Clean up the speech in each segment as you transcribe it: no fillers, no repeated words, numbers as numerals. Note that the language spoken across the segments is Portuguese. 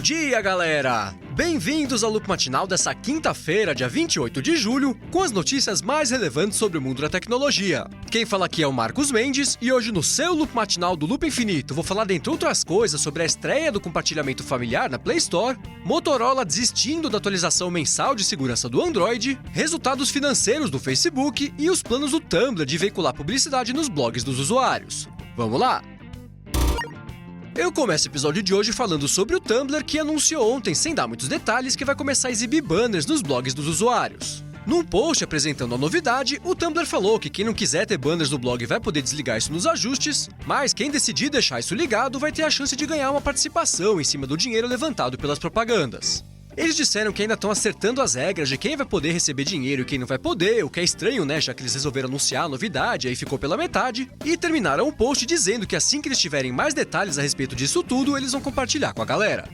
dia, galera! Bem-vindos ao Loop Matinal dessa quinta-feira, dia 28 de julho, com as notícias mais relevantes sobre o mundo da tecnologia. Quem fala aqui é o Marcos Mendes, e hoje no seu Loop Matinal do Loop Infinito vou falar, dentre outras coisas, sobre a estreia do compartilhamento familiar na Play Store, Motorola desistindo da atualização mensal de segurança do Android, resultados financeiros do Facebook e os planos do Tumblr de veicular publicidade nos blogs dos usuários. Vamos lá! Eu começo o episódio de hoje falando sobre o Tumblr, que anunciou ontem, sem dar muitos detalhes, que vai começar a exibir banners nos blogs dos usuários. Num post apresentando a novidade, o Tumblr falou que quem não quiser ter banners no blog vai poder desligar isso nos ajustes, mas quem decidir deixar isso ligado vai ter a chance de ganhar uma participação em cima do dinheiro levantado pelas propagandas. Eles disseram que ainda estão acertando as regras de quem vai poder receber dinheiro e quem não vai poder, o que é estranho, né, já que eles resolveram anunciar a novidade, aí ficou pela metade, e terminaram o post dizendo que assim que eles tiverem mais detalhes a respeito disso tudo, eles vão compartilhar com a galera.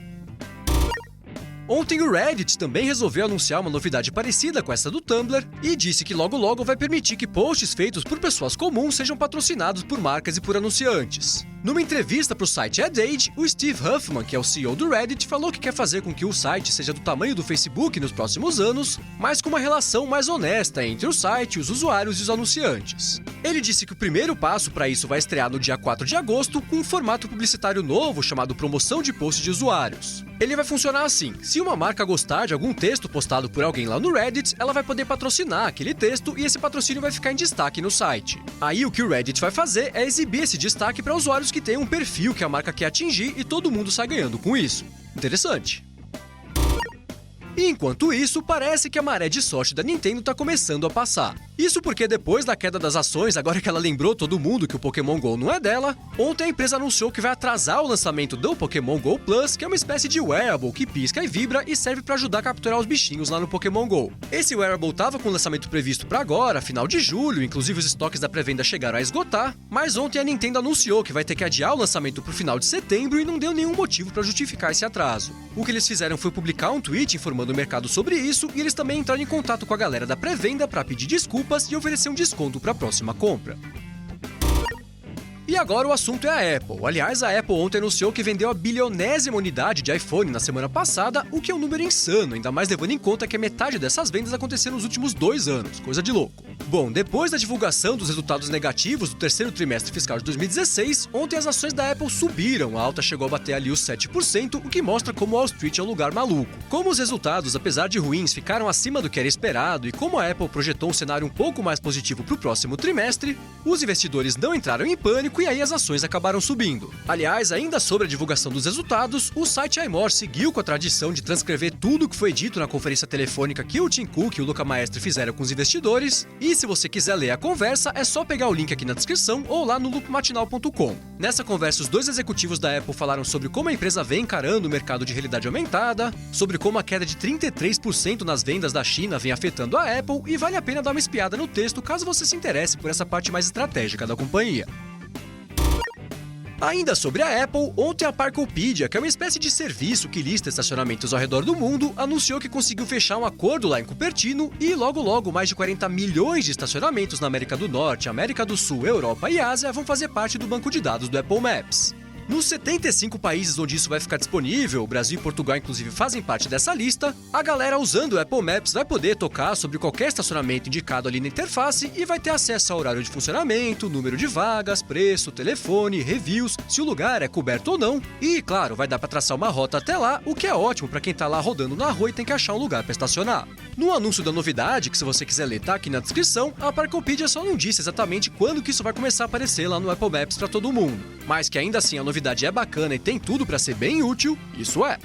Ontem o Reddit também resolveu anunciar uma novidade parecida com essa do Tumblr e disse que logo logo vai permitir que posts feitos por pessoas comuns sejam patrocinados por marcas e por anunciantes. Numa entrevista para o site Ad Age, o Steve Huffman, que é o CEO do Reddit, falou que quer fazer com que o site seja do tamanho do Facebook nos próximos anos, mas com uma relação mais honesta entre o site, os usuários e os anunciantes. Ele disse que o primeiro passo para isso vai estrear no dia 4 de agosto com um formato publicitário novo chamado Promoção de Post de Usuários. Ele vai funcionar assim: se uma marca gostar de algum texto postado por alguém lá no Reddit, ela vai poder patrocinar aquele texto e esse patrocínio vai ficar em destaque no site. Aí o que o Reddit vai fazer é exibir esse destaque para usuários que têm um perfil que a marca quer atingir e todo mundo sai ganhando com isso. Interessante. E enquanto isso, parece que a maré de sorte da Nintendo está começando a passar. Isso porque depois da queda das ações, agora que ela lembrou todo mundo que o Pokémon GO não é dela, ontem a empresa anunciou que vai atrasar o lançamento do Pokémon GO Plus, que é uma espécie de wearable que pisca e vibra e serve para ajudar a capturar os bichinhos lá no Pokémon GO. Esse wearable estava com o lançamento previsto para agora, final de julho, inclusive os estoques da pré-venda chegaram a esgotar, mas ontem a Nintendo anunciou que vai ter que adiar o lançamento para o final de setembro e não deu nenhum motivo para justificar esse atraso. O que eles fizeram foi publicar um tweet informando o mercado sobre isso e eles também entraram em contato com a galera da pré-venda para pedir desculpas e oferecer um desconto para a próxima compra. E agora o assunto é a Apple. Aliás, a Apple ontem anunciou que vendeu a bilionésima unidade de iPhone na semana passada, o que é um número insano, ainda mais levando em conta que a metade dessas vendas aconteceram nos últimos 2 anos, coisa de louco. Bom, depois da divulgação dos resultados negativos do terceiro trimestre fiscal de 2016, ontem as ações da Apple subiram, a alta chegou a bater ali os 7%, o que mostra como Wall Street é um lugar maluco. Como os resultados, apesar de ruins, ficaram acima do que era esperado e como a Apple projetou um cenário um pouco mais positivo para o próximo trimestre, os investidores não entraram em pânico e aí as ações acabaram subindo. Aliás, ainda sobre a divulgação dos resultados, o site iMore seguiu com a tradição de transcrever tudo o que foi dito na conferência telefônica que o Tim Cook e o Luca Maestri fizeram com os investidores, e se você quiser ler a conversa, é só pegar o link aqui na descrição ou lá no loopmatinal.com. Nessa conversa, os 2 executivos da Apple falaram sobre como a empresa vem encarando o mercado de realidade aumentada, sobre como a queda de 33% nas vendas da China vem afetando a Apple, e vale a pena dar uma espiada no texto caso você se interesse por essa parte mais estratégica da companhia. Ainda sobre a Apple, ontem a Parkopedia, que é uma espécie de serviço que lista estacionamentos ao redor do mundo, anunciou que conseguiu fechar um acordo lá em Cupertino e logo mais de 40 milhões de estacionamentos na América do Norte, América do Sul, Europa e Ásia vão fazer parte do banco de dados do Apple Maps. Nos 75 países onde isso vai ficar disponível, o Brasil e Portugal inclusive fazem parte dessa lista, a galera usando o Apple Maps vai poder tocar sobre qualquer estacionamento indicado ali na interface e vai ter acesso ao horário de funcionamento, número de vagas, preço, telefone, reviews, se o lugar é coberto ou não, e claro, vai dar para traçar uma rota até lá, o que é ótimo para quem tá lá rodando na rua e tem que achar um lugar para estacionar. No anúncio da novidade, que se você quiser ler tá aqui na descrição, a Parkopedia só não disse exatamente quando que isso vai começar a aparecer lá no Apple Maps para todo mundo, mas que ainda assim a novidade é bacana e tem tudo para ser bem útil, isso é.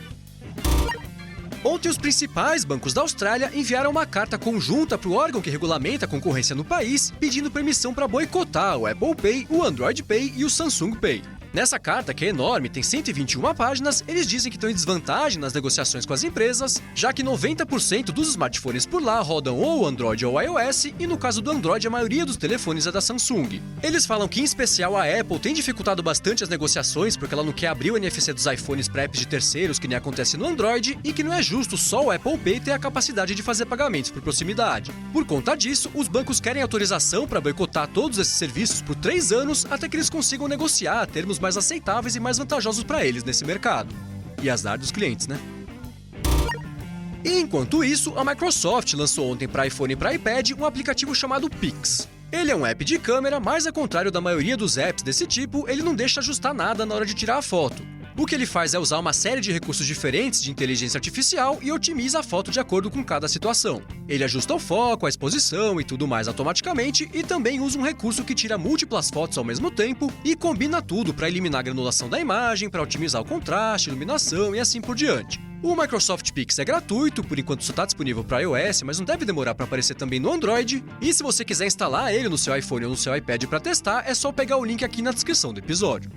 Ontem, os principais bancos da Austrália enviaram uma carta conjunta para o órgão que regulamenta a concorrência no país, pedindo permissão para boicotar o Apple Pay, o Android Pay e o Samsung Pay. Nessa carta, que é enorme, tem 121 páginas, eles dizem que estão em desvantagem nas negociações com as empresas, já que 90% dos smartphones por lá rodam ou Android ou iOS, e no caso do Android a maioria dos telefones é da Samsung. Eles falam que em especial a Apple tem dificultado bastante as negociações porque ela não quer abrir o NFC dos iPhones para apps de terceiros, que nem acontece no Android, e que não é justo só o Apple Pay ter a capacidade de fazer pagamentos por proximidade. Por conta disso, os bancos querem autorização para boicotar todos esses serviços por 3 anos até que eles consigam negociar termos mais aceitáveis e mais vantajosos para eles nesse mercado. E azar dos clientes, né? E enquanto isso, a Microsoft lançou ontem para iPhone e para iPad um aplicativo chamado Pix. Ele é um app de câmera, mas ao contrário da maioria dos apps desse tipo, ele não deixa ajustar nada na hora de tirar a foto. O que ele faz é usar uma série de recursos diferentes de inteligência artificial e otimiza a foto de acordo com cada situação. Ele ajusta o foco, a exposição e tudo mais automaticamente e também usa um recurso que tira múltiplas fotos ao mesmo tempo e combina tudo para eliminar a granulação da imagem, para otimizar o contraste, iluminação e assim por diante. O Microsoft Pix é gratuito, por enquanto só está disponível para iOS, mas não deve demorar para aparecer também no Android. E se você quiser instalar ele no seu iPhone ou no seu iPad para testar, é só pegar o link aqui na descrição do episódio.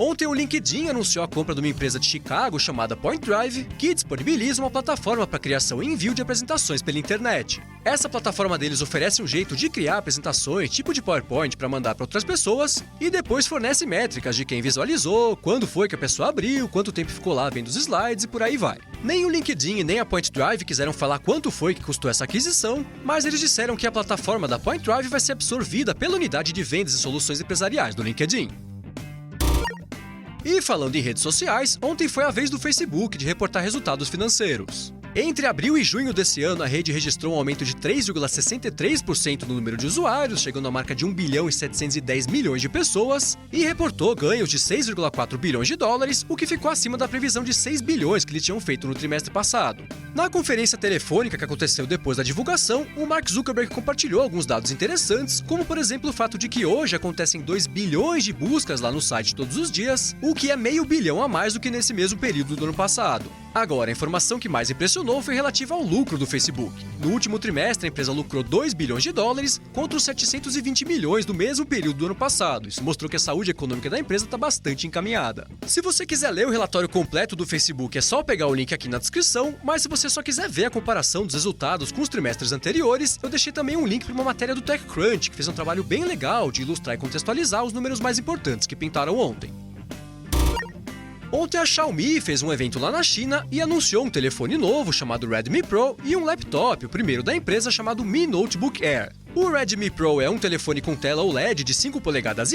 Ontem o LinkedIn anunciou a compra de uma empresa de Chicago chamada Point Drive, que disponibiliza uma plataforma para criação e envio de apresentações pela internet. Essa plataforma deles oferece um jeito de criar apresentações tipo de PowerPoint para mandar para outras pessoas e depois fornece métricas de quem visualizou, quando foi que a pessoa abriu, quanto tempo ficou lá vendo os slides e por aí vai. Nem o LinkedIn nem a Point Drive quiseram falar quanto foi que custou essa aquisição, mas eles disseram que a plataforma da Point Drive vai ser absorvida pela unidade de vendas e soluções empresariais do LinkedIn. E falando em redes sociais, ontem foi a vez do Facebook de reportar resultados financeiros. Entre abril e junho desse ano, a rede registrou um aumento de 3,63% no número de usuários, chegando à marca de 1 bilhão e 710 milhões de pessoas, e reportou ganhos de 6,4 bilhões de dólares, o que ficou acima da previsão de 6 bilhões que eles tinham feito no trimestre passado. Na conferência telefônica que aconteceu depois da divulgação, o Mark Zuckerberg compartilhou alguns dados interessantes, como por exemplo o fato de que hoje acontecem 2 bilhões de buscas lá no site todos os dias, o que é meio bilhão a mais do que nesse mesmo período do ano passado. Agora, a informação que mais impressionou foi relativa ao lucro do Facebook. No último trimestre, a empresa lucrou 2 bilhões de dólares contra os 720 milhões do mesmo período do ano passado. Isso mostrou que a saúde econômica da empresa está bastante encaminhada. Se você quiser ler o relatório completo do Facebook, é só pegar o link aqui na descrição, mas se você só quiser ver a comparação dos resultados com os trimestres anteriores, eu deixei também um link para uma matéria do TechCrunch, que fez um trabalho bem legal de ilustrar e contextualizar os números mais importantes que pintaram ontem. Ontem a Xiaomi fez um evento lá na China e anunciou um telefone novo chamado Redmi Pro e um laptop, o primeiro da empresa, chamado Mi Notebook Air. O Redmi Pro é um telefone com tela OLED de 5,5 polegadas,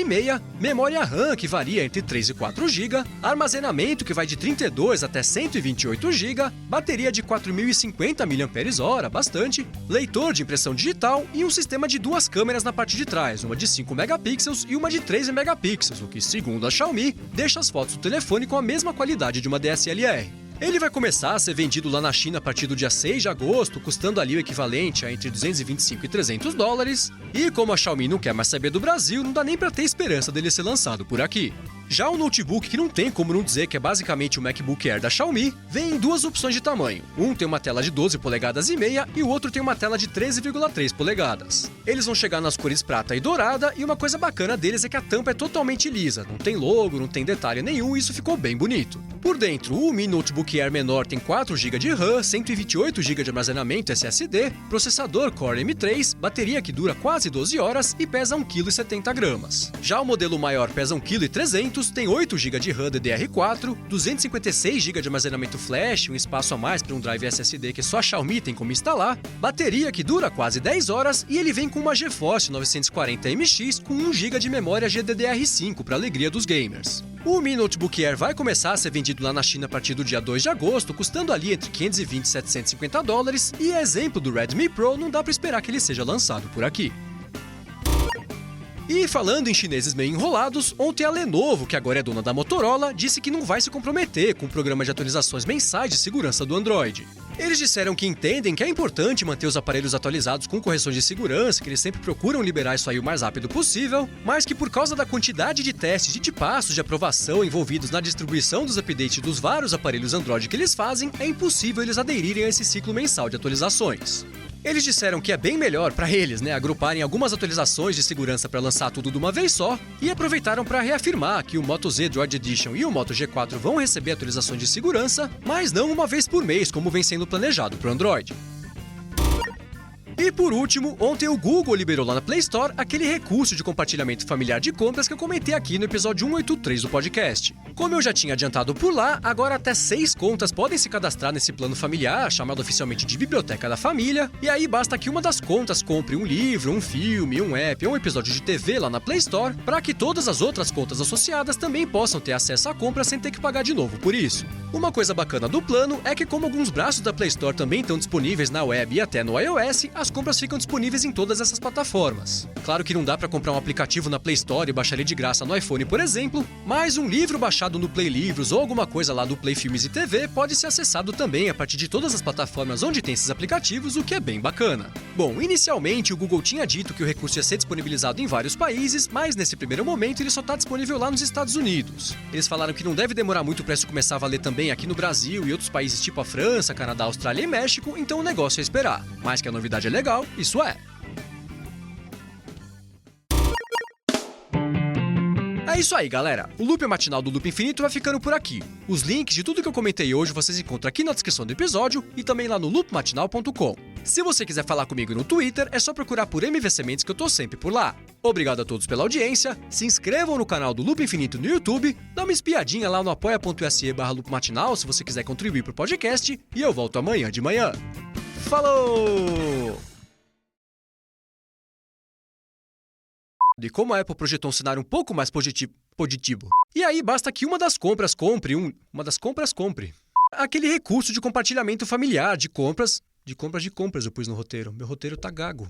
memória RAM que varia entre 3 e 4 GB, armazenamento que vai de 32 até 128 GB, bateria de 4.050 mAh, bastante, leitor de impressão digital e um sistema de 2 câmeras na parte de trás, uma de 5 megapixels e uma de 13 megapixels, o que, segundo a Xiaomi, deixa as fotos do telefone com a mesma qualidade de uma DSLR. Ele vai começar a ser vendido lá na China a partir do dia 6 de agosto, custando ali o equivalente a entre 225 e 300 dólares. E como a Xiaomi não quer mais saber do Brasil, não dá nem pra ter esperança dele ser lançado por aqui. Já o notebook, que não tem como não dizer que é basicamente o MacBook Air da Xiaomi, vem em duas opções de tamanho. Um tem uma tela de 12,5 polegadas e o outro tem uma tela de 13,3 polegadas. Eles vão chegar nas cores prata e dourada e uma coisa bacana deles é que a tampa é totalmente lisa, não tem logo, não tem detalhe nenhum e isso ficou bem bonito. Por dentro, o Mi Notebook Air menor tem 4 GB de RAM, 128 GB de armazenamento SSD, processador Core M3, bateria que dura quase 12 horas e pesa 1,70 kg. Já o modelo maior pesa 1,3 kg, tem 8 GB de RAM DDR4, 256 GB de armazenamento flash, um espaço a mais para um drive SSD que só a Xiaomi tem como instalar, bateria que dura quase 10 horas e ele vem com uma GeForce 940MX com 1 GB de memória GDDR5 para alegria dos gamers. O Mi Notebook Air vai começar a ser vendido lá na China a partir do dia 2 de agosto, custando ali entre 520 e 750 dólares, e exemplo do Redmi Pro, não dá para esperar que ele seja lançado por aqui. E falando em chineses meio enrolados, ontem a Lenovo, que agora é dona da Motorola, disse que não vai se comprometer com o programa de atualizações mensais de segurança do Android. Eles disseram que entendem que é importante manter os aparelhos atualizados com correções de segurança, que eles sempre procuram liberar isso aí o mais rápido possível, mas que por causa da quantidade de testes e de passos de aprovação envolvidos na distribuição dos updates dos vários aparelhos Android que eles fazem, é impossível eles aderirem a esse ciclo mensal de atualizações. Eles disseram que é bem melhor para eles, agruparem algumas atualizações de segurança para lançar tudo de uma vez só, e aproveitaram para reafirmar que o Moto Z Droid Edition e o Moto G4 vão receber atualizações de segurança, mas não uma vez por mês, como vem sendo planejado para o Android. E por último, ontem o Google liberou lá na Play Store aquele recurso de compartilhamento familiar de compras que eu comentei aqui no episódio 183 do podcast. Como eu já tinha adiantado por lá, agora até 6 contas podem se cadastrar nesse plano familiar, chamado oficialmente de Biblioteca da Família, e aí basta que uma das contas compre um livro, um filme, um app ou um episódio de TV lá na Play Store, para que todas as outras contas associadas também possam ter acesso à compra sem ter que pagar de novo por isso. Uma coisa bacana do plano é que, como alguns braços da Play Store também estão disponíveis na web e até no iOS, as compras ficam disponíveis em todas essas plataformas. Claro que não dá para comprar um aplicativo na Play Store e baixar ele de graça no iPhone, por exemplo, mas um livro baixado no Play Livros ou alguma coisa lá do Play Filmes e TV pode ser acessado também a partir de todas as plataformas onde tem esses aplicativos, o que é bem bacana. Bom, inicialmente o Google tinha dito que o recurso ia ser disponibilizado em vários países, mas nesse primeiro momento ele só está disponível lá nos Estados Unidos. Eles falaram que não deve demorar muito para isso começar a valer também aqui no Brasil e outros países tipo a França, Canadá, Austrália e México, então o negócio é esperar. Mas que a novidade é legal, isso é. É isso aí, galera. O Loop Matinal do Loop Infinito vai ficando por aqui. Os links de tudo que eu comentei hoje vocês encontram aqui na descrição do episódio e também lá no loopmatinal.com. Se você quiser falar comigo no Twitter, é só procurar por MV Sementes que eu tô sempre por lá. Obrigado a todos pela audiência, se inscrevam no canal do Loop Infinito no YouTube, dá uma espiadinha lá no apoia.se/loopmatinal se você quiser contribuir pro podcast e eu volto amanhã de manhã. Falou! De como a Apple projetou um cenário um pouco mais positivo. E aí basta que uma das compras compre aquele recurso de compartilhamento familiar de compras eu pus no roteiro. Meu roteiro tá gago.